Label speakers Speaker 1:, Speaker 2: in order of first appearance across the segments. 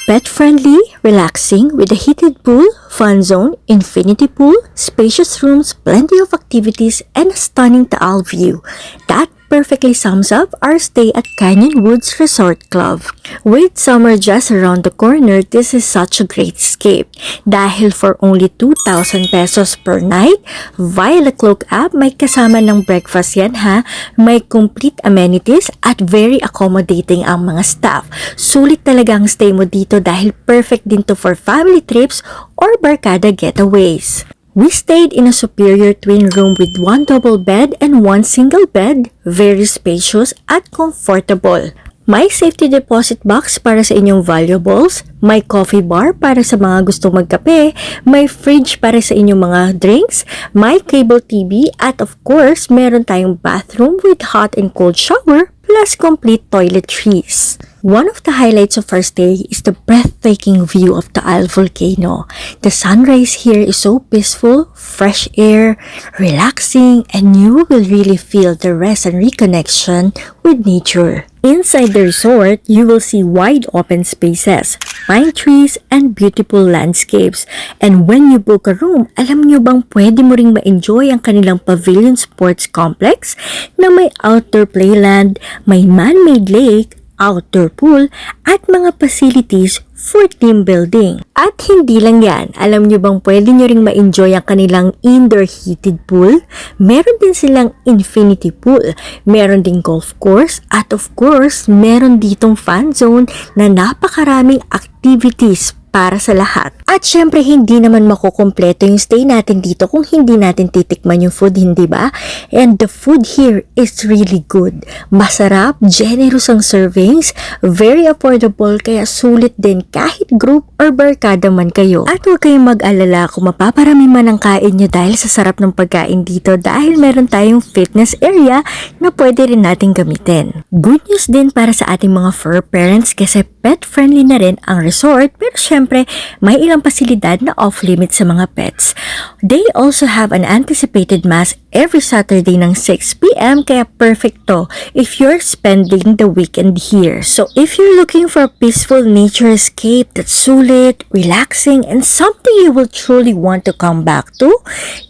Speaker 1: Pet-friendly, relaxing with a heated pool, fun zone, infinity pool, spacious rooms, plenty of activities, and a stunning Taal view. That perfectly sums up our stay at Canyon Woods Resort Club. With summer just around the corner, this is such a great escape. Dahil for only 2,000 pesos per night, via the Cloak app, may kasama ng breakfast yan ha, may complete amenities at very accommodating ang mga staff. Sulit talaga ang stay mo dito dahil perfect din to for family trips or barkada getaways. We stayed in a superior twin room with one double bed and one single bed, very spacious at comfortable. May safety deposit box para sa inyong valuables, may coffee bar para sa mga gustong magkape, may fridge para sa inyong mga drinks, may cable TV at of course, meron tayong bathroom with hot and cold shower plus complete toiletries. One of the highlights of our stay is the breathtaking view of Taal volcano. The sunrise here is so peaceful, fresh air, relaxing, and you will really feel the rest and reconnection with nature. Inside the resort, you will see wide open spaces, pine trees, and beautiful landscapes. And when you book a room, alam nyo bang pwede mo ring ma-enjoy ang kanilang pavilion sports complex na may outdoor playland, may man-made lake, outdoor pool, at mga facilities for team building. At hindi lang yan, alam nyo bang pwede nyo ring ma-enjoy ang kanilang indoor heated pool? Meron din silang infinity pool, meron ding golf course, at of course, meron ditong fan zone na napakaraming activities para sa lahat. At syempre, hindi naman makukumpleto yung stay natin dito kung hindi natin titikman yung food, hindi ba? And the food here is really good. Masarap, generous ang servings, very affordable, kaya sulit din kahit group or barkada man kayo. At huwag kayong mag-alala kung mapaparami man ang kain nyo dahil sa sarap ng pagkain dito dahil meron tayong fitness area na pwede rin natin gamitin. Good news din para sa ating mga fur parents kasi pet-friendly na rin ang resort, pero syempre, may ilang pasilidad na off-limit sa mga pets. They also have an anticipated mass every Saturday ng 6 p.m. kaya perfect to if you're spending the weekend here. So if you're looking for a peaceful nature escape that's sulit, relaxing, and something you will truly want to come back to,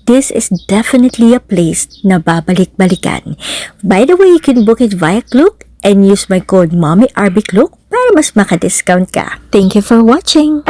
Speaker 1: this is definitely a place na babalik-balikan. By the way, you can book it via Klook and use my code MommyRBKlook para mas maka-discount ka. Thank you for watching!